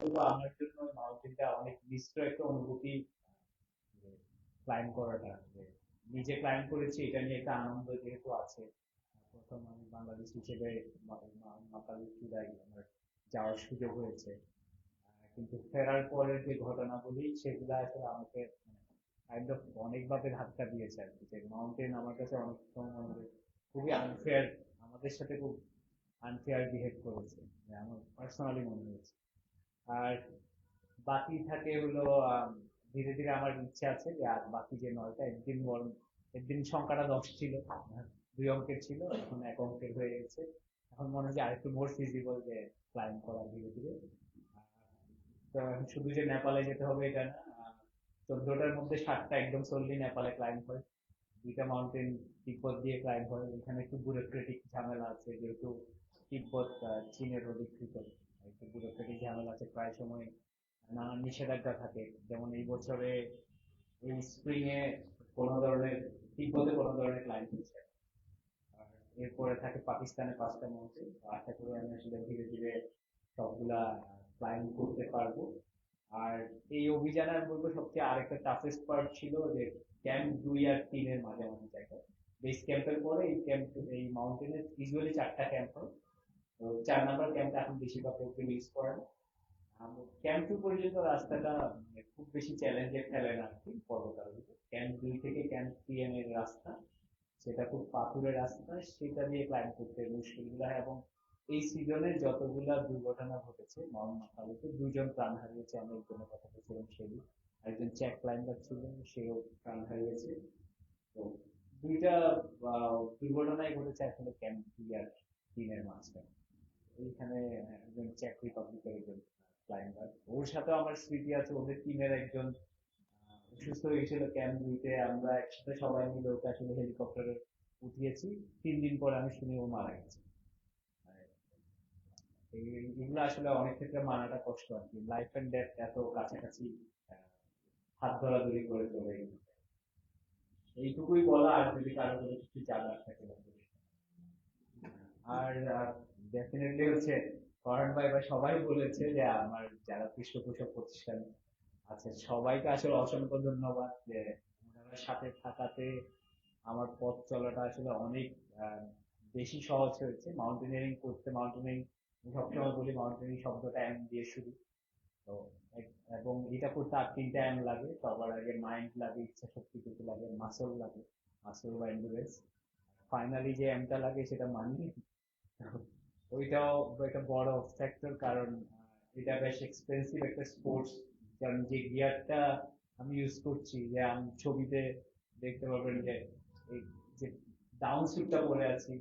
তবু আমার জন্য মাউন্টেনটা অনেক মিশ্র একটা অনুভূতি। ক্লাইম্ব করাটা, যে নিজে ক্লাইম্ব করেছি এটা নিয়ে একটা আনন্দ যেহেতু আছে। প্রথম আমি বাংলাদেশ হিসেবে মাকালের চূড়ায় আমার যাওয়ার সুযোগ হয়েছে। কিন্তু ফেরার পরের যে ঘটনাগুলি সেগুলো আসলে আমাকে কাইন্ড অফ অনেকভাবে ধাক্কা দিয়েছে আর কি। যে মাউন্টেন আমার কাছে অনেক সময় মনে হয় খুবই আনফেয়ার, আমাদের সাথে খুব আনফেয়ার বিহেভ করেছে, আমার পার্সোনালি মনে হয়েছে। আর বাকি থাকে হলো ধীরে ধীরে আমার ইচ্ছা আছে যে আর বাকি যে নয়টা, একদিন বরং একদিন সংখ্যাটা 10 ছিল, 2 অঙ্কের ছিল, এখন 1 অঙ্কের হয়ে গেছে। এখন মনে হয় যে আরেকটু মোর ফিজিবল যে ক্লাইম্ব করা ধীরে ধীরে। তো এখন শুধু যে নেপালে যেতে হবে এটা না, 14টার মধ্যে 7টা একদম সল্লি নেপালে ক্লাইম্ব হয়। 2টা মাউন্টেন তিব্বত দিয়ে ক্লাইম্ব হয়। এখানে একটু ব্যুরোক্রেটিক ঝামেলা আছে, যেহেতু তিব্বত চীনের অধিকৃত, একটু ব্যুরোক্রেটিক ঝামেলা আছে, প্রায় সময় নানান নিষেধাজ্ঞা থাকে। যেমন এই বছরে এই স্প্রিং এ কোনো ধরনের তিব্বতে কোনো ধরনের ক্লাইম্ব হচ্ছে না। আর এরপরে থাকে পাকিস্তানে 5টা মাউন্টেন। আশা করি আমি আসলে ধীরে ধীরে সবগুলা ক্লাইম্ব করতে পারবো। আর এই অভিযানে আমি বলবো সবচেয়ে আরেকটা টাফেস্ট পার্ট ছিল যে ক্যাম্প 2 আর 3 এর মাঝামাঝি জায়গা। বেস ক্যাম্পের পরে এই ক্যাম্প, এই মাউন্টেনের ইউজুয়ালি 4টা ক্যাম্প হয়। তো 4 নাম্বার ক্যাম্পটা এখন বেশিরভাগ লোক ইউজ করে না। ক্যাম্প 2 পর্যন্ত রাস্তাটা খুব বেশি চ্যালেঞ্জের ফেলে না আর কি পর্বতারোহীকে। ক্যাম্প 2 থেকে ক্যাম্প 3 এর রাস্তা, সেটা খুব পাথুরে রাস্তা, সেটা দিয়ে ক্লাইম্ব করতে মুশকিলগুলো হয়। এবং এই সিজনে যতগুলা দুর্ঘটনা ঘটেছে মাউন্ট মাকালুতে, 2 জন প্রাণ হারিয়েছে। আমি একজনের কথা বলছিলাম সেদিন, একজন চেক ক্লাইম্বার ছিলেন, সেও প্রাণ হারিয়েছে। তো 2টা দুর্ঘটনাই ঘটেছে আসলে ক্যাম্প 2 আর 3 এর মাঝখানে। ওইখানে একজন চেক রিপাবলিকের একজন ক্লাইম্বার, ওর সাথে আমার স্মৃতি আছে। ওদের টিমের একজন অসুস্থ হয়েছিল ক্যাম্প 2-তে, আমরা একসাথে সবাই মিলে ওকে আসলে হেলিকপ্টারে উঠিয়েছি। 3 দিন পরে আমি শুনি ও মারা গেছে। মানে এগুলো আসলে অনেক ক্ষেত্রে মানাটা কষ্ট আর কি, লাইফ এন্ড ডেথ এত কাছাকাছি আহ, হাত ধরাধরি করে চলে গেছে। এইটুকুই বলা, আর যদি কারো কোনো কিছু জানার থাকে বলতে। আর ডেফিনেটলি হচ্ছে করণ ভাই বা সবাই বলেছে যে আমার যারা পৃষ্ঠপোষক প্রতিষ্ঠান আছে সবাইকে আসলে অসংখ্য ধন্যবাদ যে ওনারা সাথে থাকাতে আমার পথ চলাটা আসলে অনেক আহ, বেশি সহজ হয়েছে মাউন্টেনিয়ারিং করতে। মাউন্টেনিয়ারিং সবসময় বলি মাউন্টেনিয়ারিং শব্দটা এম দিয়ে শুরু। তো এবং এটা করতে আর 3টা এম লাগে। সবার আগে মাইন্ড লাগে, ইচ্ছা শক্তি কিছু লাগে, মাসল লাগে, মাসল বা এন্ডুরেন্স। ফাইনালি যে এমটা লাগে সেটা মানি। ওইটাও একটা বড় ফ্যাক্টর, কারণ এটা বেশ এক্সপেন্সিভ একটা স্পোর্টস। কারণ যে গিয়ারটা আমি ইউজ করছি, যে আমি ছবিতে দেখতে পাবেন যে এই যে ডাউন স্যুটটা পরে আছি,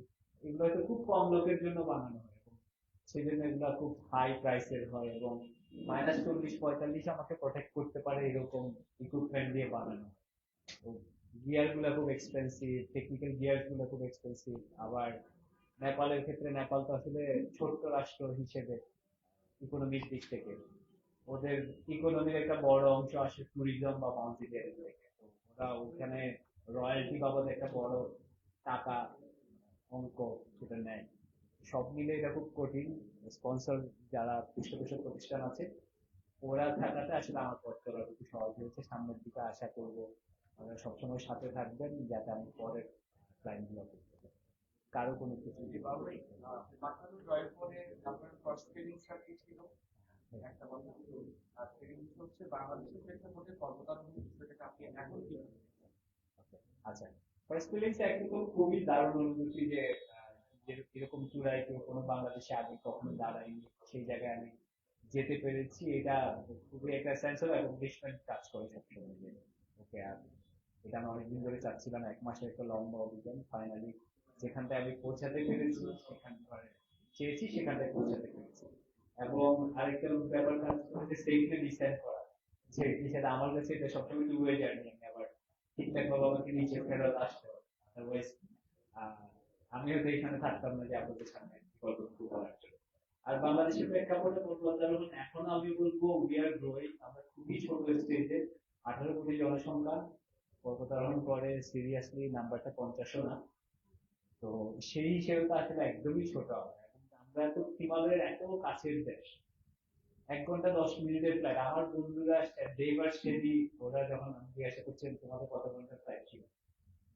এগুলো হয়তো খুব কম লোকের জন্য বানানো হয়, এবং সেই জন্য এগুলো খুব হাই প্রাইসের হয়, এবং -40-45 আমাকে প্রোটেক্ট করতে পারে এরকম ইকুইপমেন্ট দিয়ে বানানো হয়। তো গিয়ার গুলা খুব এক্সপেন্সিভ, টেকনিক্যাল গিয়ার গুলো খুব এক্সপেন্সিভ। আবার নেপালের ক্ষেত্রে, নেপাল তো আসলে ছোট্ট রাষ্ট্র হিসেবে ইকোনমিক দিক থেকে, ওদের ইকোনমির একটা বড় অংশ আসে ট্যুরিজম বা মাউন্টেনিয়ারিং থেকে। তো ওরা ওখানে রয়্যালটি বাবদ একটা বড় টাকা অঙ্ক সেটা নেয়। সব মিলে এটা খুব কঠিন। স্পন্সর যারা পৃষ্ঠপোষক প্রতিষ্ঠান আছে, ওরা থাকাতে আসলে আমার পথ চলা একটু সহজ হয়েছে। সামনের দিকে আশা করবো ওরা সবসময় সাথে থাকবেন যাতে আমি পরের ক্লাইন্ট গুলো করতে পারি। কারো কোনো কিছু জি বাবুই, মাথানো জয়ের পরে আপনার ফার্স্ট ফিলিংসটা কি ছিল? একটা কথা ছিল। আর সেকেন্ড হচ্ছে বাংলাদেশের প্রেক্ষাপটে পর্বতারোহণ বিষয়টাকে আপনি এখন কিভাবে দেখছেন? আচ্ছা, ফার্স্ট ফিলিংস একদম খুবই দারুণ অনুভূতি যে এরকম চূড়ায় কেউ কোনো বাংলাদেশে আগে কখনো দাঁড়ায়নি, সেই জায়গায় আমি যেতে পেরেছি। এটা খুবই একটা সেন্স অফ অ্যাকমপ্লিশমেন্ট কাজ করে সবসময়, যে ওকে, আর এটা আমি অনেকদিন ধরে চাচ্ছিলাম, 1 মাসের একটা লম্বা অভিযান, ফাইনালি যেখানটায় আমি পৌঁছাতে পেরেছি, সেখানটায় চেয়েছি সেখানটায় পৌঁছাতে পেরেছি। এবং আরেকটা ব্যাপার কাজ করে যে সেফলি ডিসাইড করা, যে সেটা আমার কাছে এটা সবসময় টু ওয়ে জার্নি। আমি আবার ঠিকঠাক ভাবে আমাকে নিচে ফেরত আসতে হবে, আদারওয়াইজ আমি হয়তো এখানে থাকতাম না যে আপনাদের সামনে গল্পটুকু বলার জন্য। আর বাংলাদেশের প্রেক্ষাপটে পর্বতারোহণ এখন আমি বলবো উই আর গ্রোয়িং, আমরা খুবই ছোট স্টেজে। 18 কোটি জনসংখ্যা পর্বতারোহণ করে, সিরিয়াসলি নাম্বারটা 50ও না। তো সেই হিসেবে তো আসলে একদমই ছোট আমরা। এবং আমরা তো হিমালয়ের এত কাছের দেশ, 1 ঘন্টা 10 মিনিটের ফ্লাইট। আমার বন্ধুরা ডেইভার স্টেডি ওরা যখন আমাকে জিজ্ঞাসা করছেন তোমাদের কত ঘন্টার ফ্লাইট ছিল,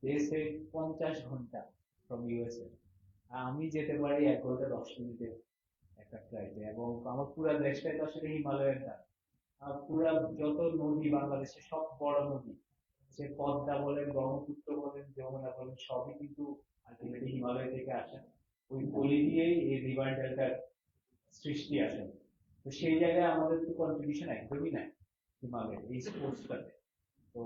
they said 50 ঘন্টা from USA। আমি যেতে পারি 1 ঘন্টা 10 মিনিটে একটা ফ্লাইটে, এবং আমার পুরো দেশটাই তো আসলে হিমালয়ের না। পুরা যত নদী বাংলাদেশে, সব বড় নদী, সে পদ্মা বলেন, ব্রহ্মপুত্র বলেন, যমুনা বলেন, সবই কিন্তু আলটিমেটলি হিমালয় থেকে আসে। ওই পলি দিয়েই এই রিভার ডেল্টার সৃষ্টি আসে। তো সেই জায়গায় আমাদের তো কন্ট্রিবিউশন একদমই নাই হিমালয়ের এই স্পোর্টসটাতে। তো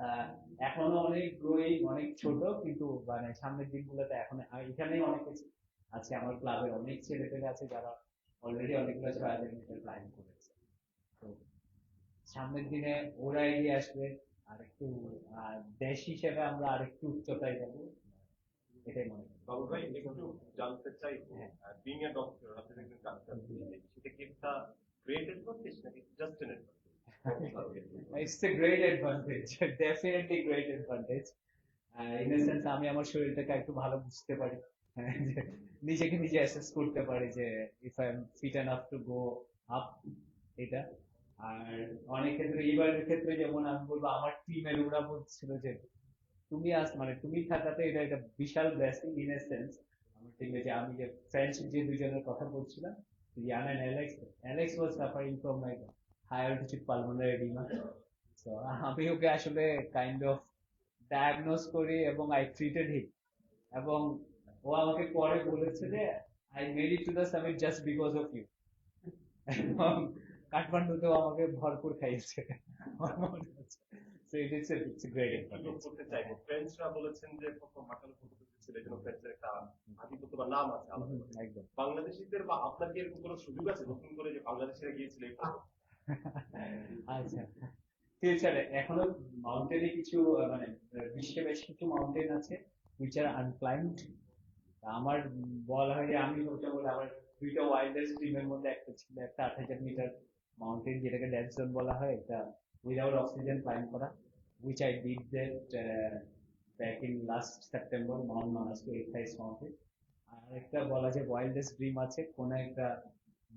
আহ, এখনো অনেক গ্রোয়িং, অনেক ছোট, কিন্তু মানে সামনের দিনগুলোতে এখন এখানেই অনেক কিছু আছে। আমার ক্লাবের অনেক ছেলে পেলে আছে যারা অলরেডি অনেকগুলো ট্রায়াল প্ল্যান করেছে। তো সামনের দিনে ওরা এগিয়ে আসবে, আর একটু দেশ হিসেবে আমরা আরেকটু উচ্চতায় যাবো, এটাই মনে করি। বাবু ভাই একটু জানতে চাই, হ্যাঁ। বিং এ ডক্টর আপনি একজন ডাক্তার, সেটা কি একটা গ্রেট অ্যাডভান্টেজ নাকি just N advantage? It's a great advantage, definitely great advantage. In a sense আমি আমার শরীরটাকে একটু ভালো বুঝতে পারি, যে নিজেকে নিজে অ্যাসেস করতে পারি যে if I am fit enough to go up, এটা। আর অনেক ক্ষেত্রে, এইবারের ক্ষেত্রে যেমন আমি বলবো আমার টিমের ওরা বলছিল যে তুমি মানে তুমি থাকাতে এটা একটা বিশাল ব্লেসিং ইন এ সেন্স। আমার টিমে যে আমি যে ফ্রেঞ্চ যে দুজনের কথা বলছিলাম, Ian and Alex, Alex was suffering from like high altitude pulmonary oedema. তো আমি ওকে আসলে কাইন্ড অফ ডায়াগনোজ করি এবং আই ট্রিটেড হিম, এবং ও আমাকে পরে বলেছে যে I made it to the summit just because of you. এবং কাঠমান্ডুতেও আমাকে ভরপুর খাইয়েছে আমার মনে হচ্ছে। So it's a great যোগ advantage. করতে চাইবো, ফ্রেন্ডসরা বলেছেন যে প্রথম মাকালো ফটোগ্রাফি ছিল, এই জন্য ফ্রেন্ডসের একটা আধিপত্য বা নাম আছে আলাদা করে। একদম। বাংলাদেশিদের বা আপনার কি এরকম কোনো সুযোগ আছে নতুন করে যে বাংলাদেশিরা গিয়েছিল এই photo? আচ্ছা, ফিউচারে এখনো মাউন্টেনে কিছু মানে বিশ্বে বেশ কিছু মাউন্টেন আছে which are unclimbed। আমার বলা হয় যে আমি ওটা বলে আমার দুইটা ওয়াইল্ডেস্ট ড্রিমের মধ্যে একটা ছিল, একটা 8000 মিটার মাউন্টেন যেটাকে ডেড জোন বলা হয়, এটা উইদাউট অক্সিজেন ক্লাইম্ব করা, which I did that back in last September, Mount Manaslu Eight Mountain। আর একটা বলা যায় ওয়াইল্ডেস্ট ড্রিম আছে, কোন একটা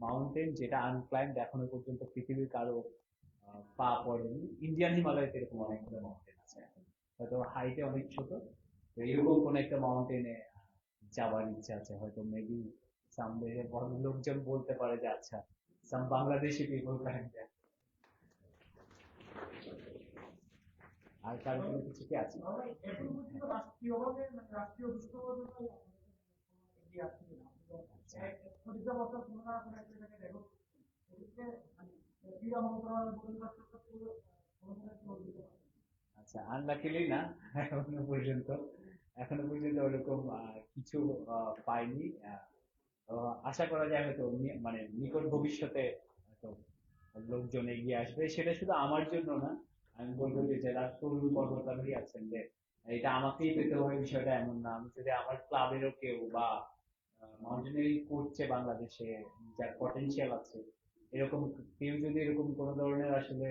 মাউন্টেন যেটা আনক্লাইম্ড, এখনো পর্যন্ত পৃথিবীর কারো পা পড়েনি। ইন্ডিয়ান হিমালয়তে এরকম অনেকগুলো মাউন্টেন আছে এখন, হয়তো হাইটে অনেক ছোট। তো এরকম কোন একটা মাউন্টেনে যাওয়ার ইচ্ছা আছে, হয়তো মেবি সামনে বড় লোকজন বলতে পারে যে আচ্ছা সাম বাংলাদেশি পিপল ক্লাইম্ব দ্যাট। আর কারো কোনো কিছু কি আছে? এখন পর্যন্ত রাষ্ট্রীয়ভাবে মানে রাষ্ট্রীয় দুষ্কর্মে এগিয়ে আসছে না। প্রতিটা বছর কোনো না কোনো একটা জায়গায় ডেভেলপ এদিকে মানে ক্রীড়া মন্ত্রণালয় বলে আচ্ছা, আনলাকিলি না, এখনো পর্যন্ত ওরকম কিছু পাইনি। তো আশা করা যায় হয়তো মানে নিকট ভবিষ্যতে হয়তো লোকজন এগিয়ে আসবে। সেটা শুধু আমার জন্য না, আমি বলবো যে যারা তরুণ পর্বতারোহী আছেন, যে এটা আমাকেই পেতে হবে বিষয়টা এমন না। আমি যদি আমার ক্লাবেরও কেউ বা মাউন্টেনিয়ারিং করছে বাংলাদেশে, যার পটেনশিয়াল আছে, এরকম কেউ যদি এরকম কোনো ধরনের আসলে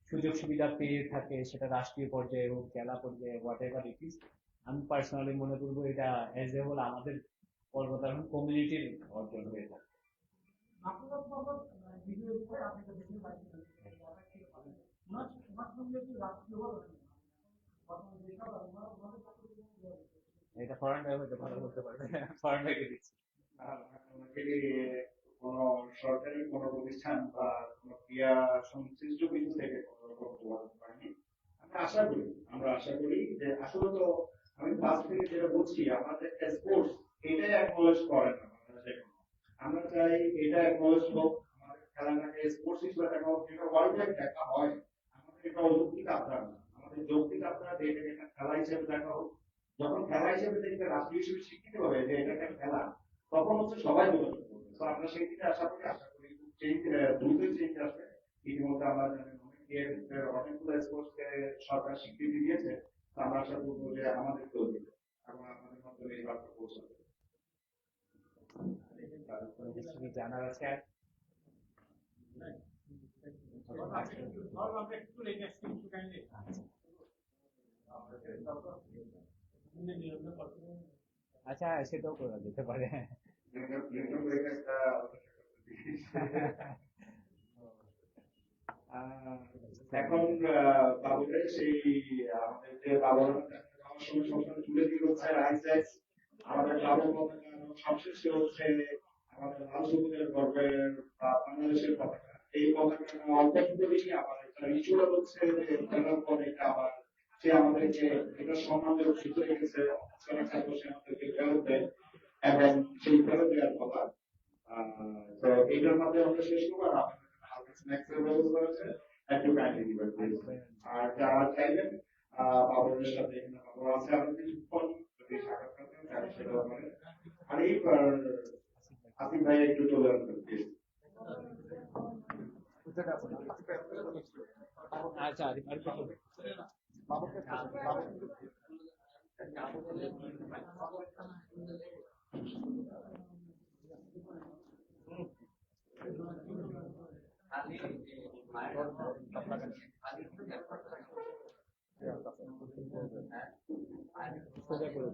সুযোগ সুবিধা পেয়ে থাকে, সেটা রাষ্ট্রীয় পর্যায়ে হোক, জেলা পর্যায়ে, হোয়াট এভার ইট ইজ, আমি পার্সোনালি মনে করবো এটা এজ এ হোল আমাদের পর্বতারোহণ কমিউনিটির অর্জন হয়ে থাকে। আপনারা তো ভিডিও করে আপনাদের ভিডিও পাইছেন ওনার সঙ্গে কি রাষ্ট্রীয়ভাবে বর্তমানে যেসব ওনাদের এটা ফরেন ভাই হয়তো ভালো বলতে পারবে, ফরেন ভাইকে দিচ্ছি। কোন সরকারি কোন প্রতিষ্ঠান বা কোন ক্রিয়া সংশ্লিষ্ট কিছু থেকে কোনো রকম যোগাযোগ পাইনি। আমরা আশা করি যে আসলে তো আমি ফার্স্ট থেকে যেটা বলছি, আমাদের স্পোর্টস এটাই অ্যাকনোলেজ করে না বাংলাদেশে এখনো। আমরা চাই এটা অ্যাকনোলেজ হোক, আমাদের খেলাটাকে স্পোর্টস হিসেবে দেখা হোক, যেটা ওয়ার্ল্ড ওয়াইড দেখা হয়। আমাদের এটা অযৌক্তিক আবদার না, আমাদের যৌক্তিক আবদার যে এটাকে একটা খেলা হিসেবে দেখা হোক। যখন খেলা হিসেবে দেখবে, রাষ্ট্রীয় হিসেবে স্বীকৃতি হবে যে এটা একটা খেলা, তখন হচ্ছে সবাই যোগাযোগ করবে। তো আমরা সেই দিকে আশা করি খুব দ্রুতই চেঞ্জ আসবে। ইতিমধ্যে আমরা জানেন অনেকগুলো স্পোর্টসকে সরকার স্বীকৃতি দিয়েছে। তো আমরা আশা করবো যে আমাদেরকেও দিবে এবং আমাদের মাধ্যমে এই বার্তা পৌঁছাবে। কারো কোনো কিছু কি জানার আছে? আচ্ছা, সেটাও করা যেতে পারে। একটা এখন বাবুরের সেই আমাদের যে বাবুর আমার সময় সবসময় তুলে দিয়ে হচ্ছে আইসেক্স আমাদের বাবুর পতাকা এবং সবশেষে হচ্ছে আমাদের লাল সবুজের গর্বের বাংলাদেশের পতাকা এই পতাকাটা অল্প দিনই আবার একটা রিচুয়াল হচ্ছে যে খেলার পরে এটা আবার সে আমাদেরকে এটা সম্মান দেওয়ার সুযোগ রেখেছে অনেক ছাত্র সে আমাদেরকে ফেরত দেয় এবং সেই ফেরত দেওয়ার কথা তো এইটার মাধ্যমে আমরা শেষ করবো আর আপনাদের হালকা স্ন্যাক্স এর ব্যবস্থা আছে একটু কাইন্ডলি দিবেন প্লিজ আর যারা চাইবেন বাবরের সাথে এখানে বাবর আছে আরো কিছুক্ষণ যদি সাক্ষাৎকার করেন তাহলে সেটাও মানে আরিফ আর আসিফ ভাই একটু চলে আসবেন প্লিজ আচ্ছা আরিফ সোজা করে